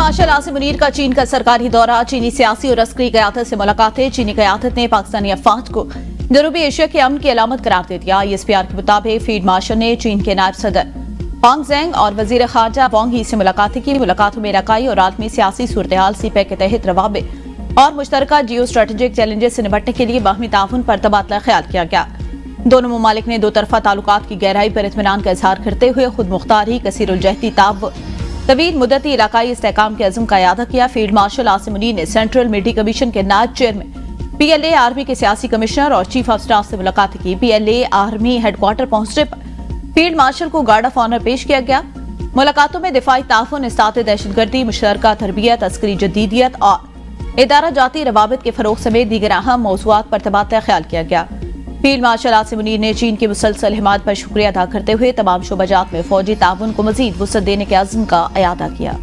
Martial Asim Munir का चीन का सरकारी दौरा, चीनी सियासी और अस्करी क़यादत से मुलाकातें। चीनी क़यादत ने पाकिस्तानी अफवाज को जनूबी एशिया के अमन की अलामत करार दे दिया। ISPR के मुताबिक फील्ड मार्शल ने चीन के नायब सदर वांग ज़ेंग और वजीर खारजा वांग ही से मुलाकातें की। मुलाकातों में इलाकाई और आलमी सियासी सूरत-ए-हाल, CPEC के तहत रवाबित और मुश्तरका जियो स्ट्रेटेजिक चैलेंजेस से निपटने के लिए बाहमी ताउन पर तबादला ख्याल किया गया। दोनों ममालिक ने दो तरफा ताल्लुकात की गहराई पर इत्मीनान का इजहार करते हुए खुद मुख्तारी, कसीरुल-जहती ताउन, तवील मुद्दती इलाकाई इस्तेहकाम के अज़्म का इयादा किया। फील्ड मार्शल आसिम मुनीर ने सेंट्रल मिलिट्री कमीशन के नायब चेयरमैन, PLA आर्मी के सियासी कमिश्नर और चीफ ऑफ स्टाफ से मुलाकात की। PLA आर्मी हेडक्वार्टर पहुंचने पर फील्ड मार्शल को गार्ड ऑफ ऑनर पेश किया गया। मुलाकातों में दिफाई ताउन, इस्ताते दहशतगर्दी, मुश्तरका तरबियत, अस्करी जदीदियत और इदारा जाती रवाबित के फरोग समेत दीगर अहम मौज़ूआत पर तबादला ख्याल किया गया। फील्ड मार्शल आसिम मुनीर ने चीन की मुसलसल हिमायत पर शुक्रिया अदा करते हुए तमाम शोबाजात में फौजी ताउन को मजीद वुसअत देने के अज़्म का इयादा किया।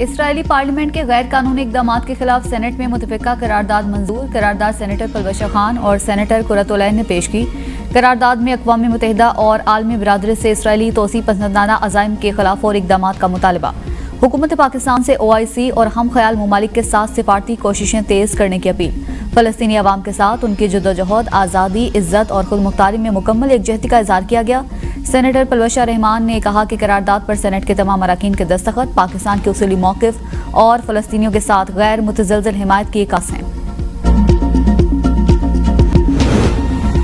इसराइली पार्लियामेंट के गैर कानूनी इक़दामात के खिलाफ सेनेट में मुतफ़िका करारदाद मंजूर। करारदाद सेनेटर पलवशा खान और सेनेटर कुरतुलैन ने पेश की। करारदाद में अक़वाम मुत्तहिदा और आलमी बिरादरी से इसराइली तोसी पसंदाना अज़ाइम के खिलाफ और इक़दामात का मुतालबा। हुकूमत पाकिस्तान से OIC और हम ख्याल ममालिक के साथ सिफारती कोशिशें तेज़ करने की अपील। फ़लस्तीनी अवाम के साथ उनकी जद्दोजहद, आज़ादी, इज़्ज़त और खुद मुख्तारी में मुकम्मल एकजहती का इज़हार किया गया। सेनेटर पलवशा रहमान ने कहा कि करारदाद पर सेनेट के तमाम अरकान के दस्तखत पाकिस्तान के उसूली मौक़िफ़ और फ़लस्तीनियों के साथ गैर मुतज़लज़ल हिमायत की एक अक्स हैं।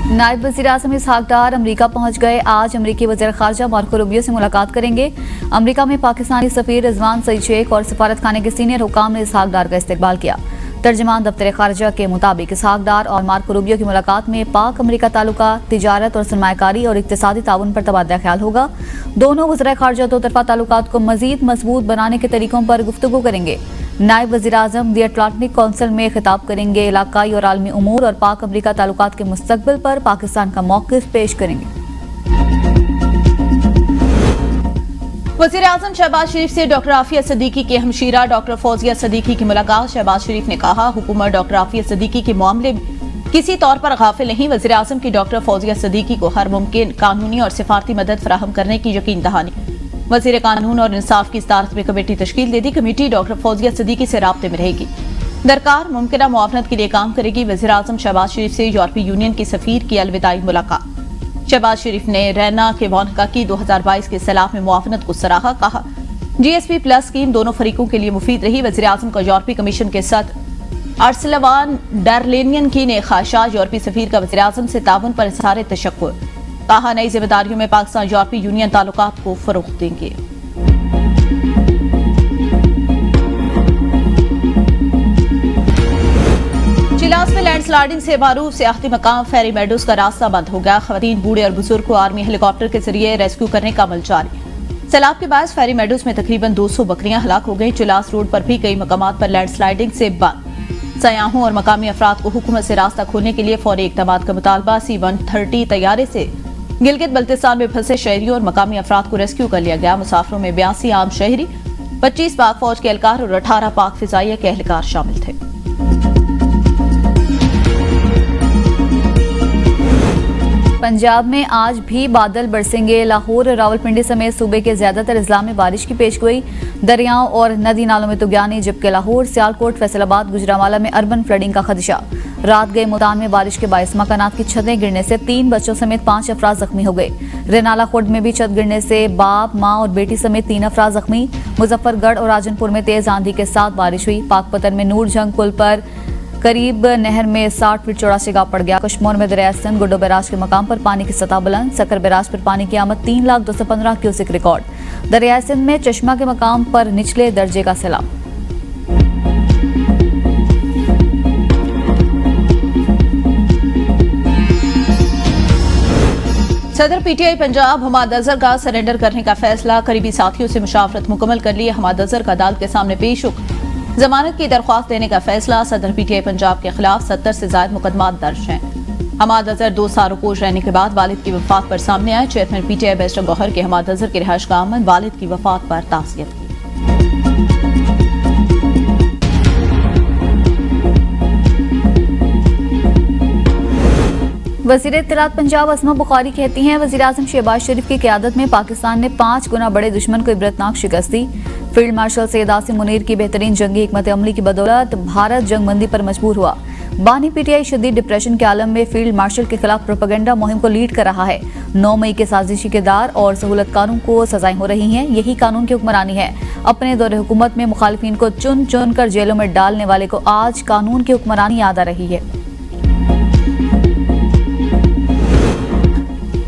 नायब वज़ीर आज़म इसहाक डार अमरीका पहुंच गए। आज अमरीकी वज़ीर ख़ारजा मार्को रूबियो से मुलाकात करेंगे। अमरीका में पाकिस्तानी सफ़ीर रिजवान सईद शेख और सफारत खाने के सीनियर हुकाम ने इसहाक डार का इस्तकबाल किया। तर्जमान दफ्तर ख़ारजा के मुताबिक इसहाक डार और मार्को रूबियो की मुलाकात में पाक अमरीका ताल्लुकात, तिजारत और सरमायाकारी और इक़्तिसादी ताउन पर तबादला ख्याल होगा। दोनों वज़ीर ख़ारजा दो तरफ़ा ताल्लुकात को मज़ीद मजबूत बनाने के तरीकों पर गुफ्तगू करेंगे। नायब वज़ीर आज़म दी अटलांटिक कौंसिल में खिताब करेंगे। इलाकाई और आलमी उमूर और पाक अमरीका ताल्लुकात के मुस्तक़बिल पर पाकिस्तान का मौक़िफ़ पेश करेंगे। वज़ीर आज़म शहबाज शरीफ से डॉक्टर आफिया सिद्दीकी के हमशीरा डॉक्टर फौजिया सिद्दीकी की मुलाकात। शहबाज शरीफ ने कहा, हुकूमत डॉक्टर आफिया सिद्दीकी के मामले में किसी तौर पर गाफिल नहीं। वज़ीर आज़म की डॉक्टर फौजिया सिद्दीकी को हर मुमकिन कानूनी और सिफारती मदद फराहम करने की यकीन दहानी। वज़ीर कानून और इंसाफ की सदारत में कमेटी तश्कील दे दी। कमेटी डॉक्टर फौजिया सिद्दीकी से राब्ते में रहेगी, दरकार मुमकिना मुआवनत के लिए काम करेगी। वज़ीर आज़म शहबाज शरीफ से यूरोपीय यूनियन के सफीर की अलविदाई मुलाकात। शहबाज शरीफ ने रैना के वानका की 2022 के सलाह में मुआवनत को सराहा। कहा, GSP+ स्कीम दोनों फरीकों के लिए मुफीद रही। वज़ीर आज़म का यूरोपीय कमीशन के सदर अर्सलवान डरलेनियन की ने खाशाज यूरोपीय सफीर का वज़ीर आज़म से ताउन पर इज़हार तशक्कुर। कहा, नई जिम्मेदारियों में पाकिस्तान यूरोपीय यूनियन ताल्लुकात को फ़रोग़ देंगे। चिलास में लैंडस्लाइडिंग से मारूफ सियाहती मकाम फेरी मेडोज का रास्ता बंद हो गया। खवातीन, बूढ़े और बुजुर्ग को आर्मी हेलीकॉप्टर के जरिए रेस्क्यू करने का अमल जारी। सैलाब के बाद फेरी मेडोज में तकरीबन 200 बकरियां हलाक हो गई। चिलास रोड पर भी कई मकामात पर लैंडस्लाइडिंग से बंद। सयाहों और मकामी अफराद को हुकूमत से रास्ता खोलने के लिए फौरी इक़दामात का मुतालबा। C-130 तैयारे से गिलगित बल्तिस्तान में फंसे शहरियों और मकामी अफराद को रेस्क्यू कर लिया गया। मुसाफिरों में 82 आम शहरी, 25 पाक फौज के एहलकार और 18 पाक फिजाइया के एहलकार शामिल थे। पंजाब में आज भी बादल बरसेंगे। लाहौर, रावलपिंडी समेत सूबे के ज्यादातर अजला में बारिश की पेशगोई। दरियाओं और नदी नालों में तुगयानी, जबकि लाहौर, सियालकोट, फैसलाबाद, गुजरांवाला में अर्बन फ्लडिंग का खदशा। रात गए मुल्तान में बारिश के बायस मकानात की छतें गिरने से 3 बच्चों समेत 5 अफराद जख्मी हो गए। रेनाला खुर्द में भी छत गिरने से बाप, माँ और बेटी समेत 3 अफराद जख्मी। मुजफ्फरगढ़ और राजनपुर में तेज आंधी के साथ बारिश हुई। पाकपतन में नूर जंग पुल पर करीब नहर में 60 फीट चौड़ा सिगा पड़ गया। कश्मोर में दरिया सिंध गुड्डो बैराज के मकाम पर पानी की सतह बुलंद। सकर बैराज पर पानी की आमद 3,02,15 क्यूसेक रिकॉर्ड। दरिया सिंध में चश्मा के मकाम पर निचले दर्जे का सैलाब। सदर PTI पंजाब हमाद अजहर का सरेंडर करने का फैसला। करीबी साथियों से मुशावरत मुकम्मल कर लिए हमाद अजहर का अदालत के सामने पेश हो जमानत की दरख्वास्त देने का फैसला। सदर PTI पंजाब के खिलाफ 70 से ज्यादा मुकदमात दर्ज हैं। हमाद अजहर 2 साल रुपोश रहने के बाद वालिद की वफात पर सामने आए। चेयरमैन PTI बैरिस्टर गौहर के हमाद अजहर की रिहाइश का आमद वालिद की वफात पर ताज़ियत की। वज़ीर इत्तलात पंजाब अस्मा बुखारी कहती हैं, वज़ीर आज़म शहबाज शरीफ की क़यादत में पाकिस्तान ने 5 गुना बड़े दुश्मन को इबरतनाक शिकस्त दी। फील्ड मार्शल सैयद आसिम मुनीर की बेहतरीन जंगी हिकमत अमली की बदौलत भारत जंगबंदी पर मजबूर हुआ। बानी पीटीआई शदीद डिप्रेशन के आलम में फील्ड मार्शल के खिलाफ प्रोपेगेंडा मुहिम को लीड कर रहा है। 9 मई के साजिशी किरदार और सहूलतकारों को सजाएं हो रही हैं। यही कानून की हुक्मरानी है। अपने दौरे हुकूमत में मुखालिफिन को चुन चुन कर जेलों में डालने वाले को आज कानून की हुक्मरानी याद आ रही है।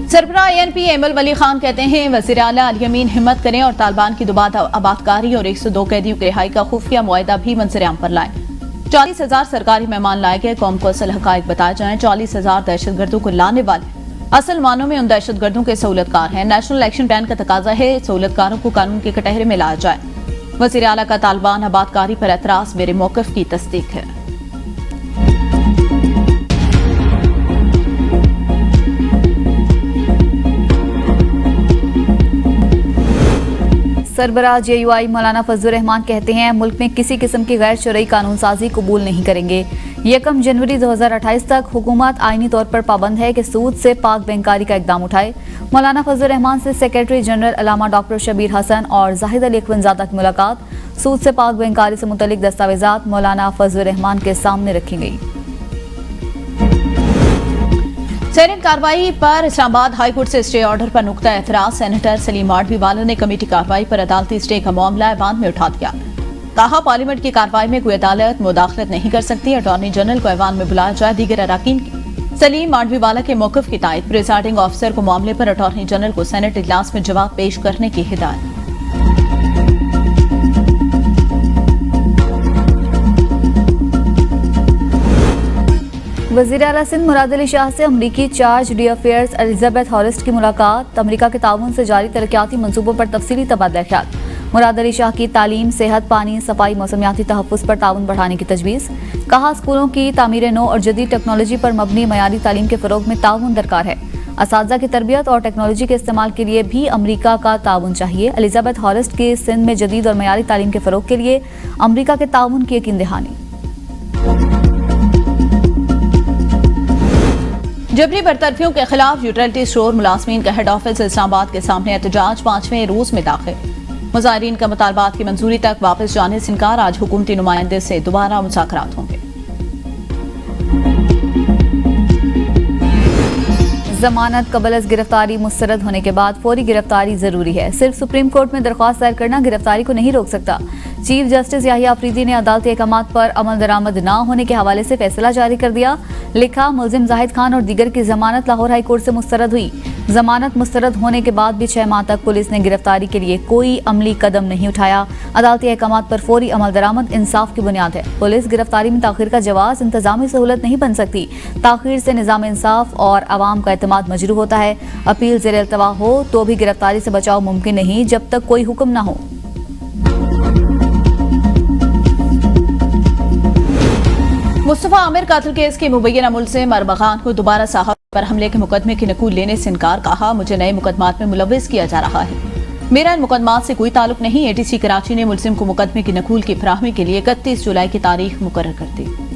सरबराह ANP एमल वली खान कहते हैं, वज़ीर आला अल यमीन हिम्मत करें और तालिबान की दोबारा आबादकारी और 102 कैदियों की रिहाई का खुफिया मुआहदा भी मंजर-ए-आम पर लाएं। 40,000 सरकारी मेहमान लाए गए, कौम को असल हकायक बताए जाएं। 40,000 दहशतगर्दों को लाने वाले असल मानों में उन दहशतगर्दों के सहूलतकार हैं। नेशनल एक्शन प्लान का तकाजा है सहूलतकारों को कानून के कटहरे में लाया जाए। वज़ीर आला का तालिबान आबादकारी पर एतराज मेरे मौक़िफ़ की तस्दीक है। सरबराह JUI मौलाना फजलुर रहमान कहते हैं, मुल्क में किसी किस्म की गैर शरई कानून साजी कबूल नहीं करेंगे। 1 जनवरी 2028 तक हुकूमत आईनी तौर पर पाबंद है कि सूद से पाक बैंकारी का इकदाम उठाए। मौलाना फजलुर रहमान से सेक्रेटरी जनरल अल्लामा डॉक्टर शबीर हसन और जाहिद अली अखवंजादा की मुलाकात। सूद से पाक बैंकारी से मुतल्लिक दस्तावेजात मौलाना फजलुर रहमान के सामने रखी गई। सेनेट कार्रवाई पर इस्लामाबाद हाई कोर्ट से स्टे ऑर्डर पर नुक्ता एतराज। सेनेटर सलीम माडवीवाला ने कमेटी कार्रवाई पर अदालती स्टे का मामला ऐवान में उठा दिया। कहा, पार्लियामेंट की कार्रवाई में कोई अदालत मुदाखलत नहीं कर सकती। अटॉर्नी जनरल को ऐवान में बुलाया जाए। दीगर अराकीन की सलीम माडवीवाला के मौक़िफ़ की तायद। प्रिजाइडिंग ऑफिसर को मामले पर अटॉर्नी जनरल को सेनेट इजलास में जवाब पेश करने की हिदायत। वज़ीर आला सिंध मुराद अली शाह से अमरीकी चार्ज डी अफेयर्स एलिजाबेथ हॉरिस्ट की मुलाकात। अमरीका के ताउन से जारी तरक्याती मंसूबों पर तफसीली तबादला ख्याल। मुराद अली शाह की तालीम, सेहत, पानी, सफाई, मौसमियाती तहफ़्फ़ुज़ पर ताउन बढ़ाने की तजवीज़। कहा, स्कूलों की तामीर नौ और जदीद टेक्नोलॉजी पर मबनी मयारी तालीम के फ़रोग़ में ताउन दरकार है। असातिज़ा की तरबियत और टेक्नोलॉजी के इस्तेमाल के लिए भी अमरीका का ताउन चाहिए। एलिजाबेथ हॉरिस्ट की सिंध में जदीद और मयारी तालीम के फ़रोग़ के लिए अमरीका के ताउन की यकीन दहानी। जबरी बरतरफियों के खिलाफ यूटिलिटी स्टोर मुलाजमीन का हेड ऑफिस इस्लामाबाद के सामने एहतजाज 5वें रोज में दाखिल। मुजाहिरीन का मुतालबात की मंजूरी तक वापस जाने से इनकार। आज हुकूमती नुमाइंदे से दोबारा मुज़ाकरात होंगे। जमानत कबल अज़ गिरफ्तारी मुस्तरद होने के बाद फौरी गिरफ्तारी जरूरी है। सिर्फ सुप्रीम कोर्ट में दरख्वास्त दायर करना गिरफ्तारी को नहीं रोक सकता। चीफ जस्टिस याहिया अफरीदी ने अदालती अहकामात पर अमल दरामद न होने के हवाले से फैसला जारी कर दिया। लिखा, मुलजिम जाहिद खान और दीगर की जमानत लाहौर हाई कोर्ट से मुस्तरद हुई। जमानत मुस्तरद होने के बाद भी 6 माह तक पुलिस ने गिरफ्तारी के लिए कोई अमली कदम नहीं उठाया। अदालती अहकामात पर फौरी अमल दरामद इंसाफ की बुनियाद है। पुलिस गिरफ्तारी में ताखीर का जवाब इंतजामी सहूलत नहीं बन सकती। ताखीर से निजाम इंसाफ और अवाम का एतमाद मजरू होता है। अपील ज़ेर अल्तवा हो तो भी गिरफ्तारी से बचाव मुमकिन नहीं जब तक कोई हुक्म न हो। मुस्तफा आमिर कातिल केस के मुबैना मुलजिम अरबखान को दोबारा साहब पर हमले के मुकदमे की नकूल लेने से इनकार। कहा, मुझे नए मुकदमात में मुलव्विस किया जा रहा है। मेरा इन मुकदमात से कोई ताल्लुक नहीं। ATC कराची ने मुलजिम को मुकदमे की नकूल की फराहमी के लिए 31 जुलाई की तारीख मुकर्रर कर दी।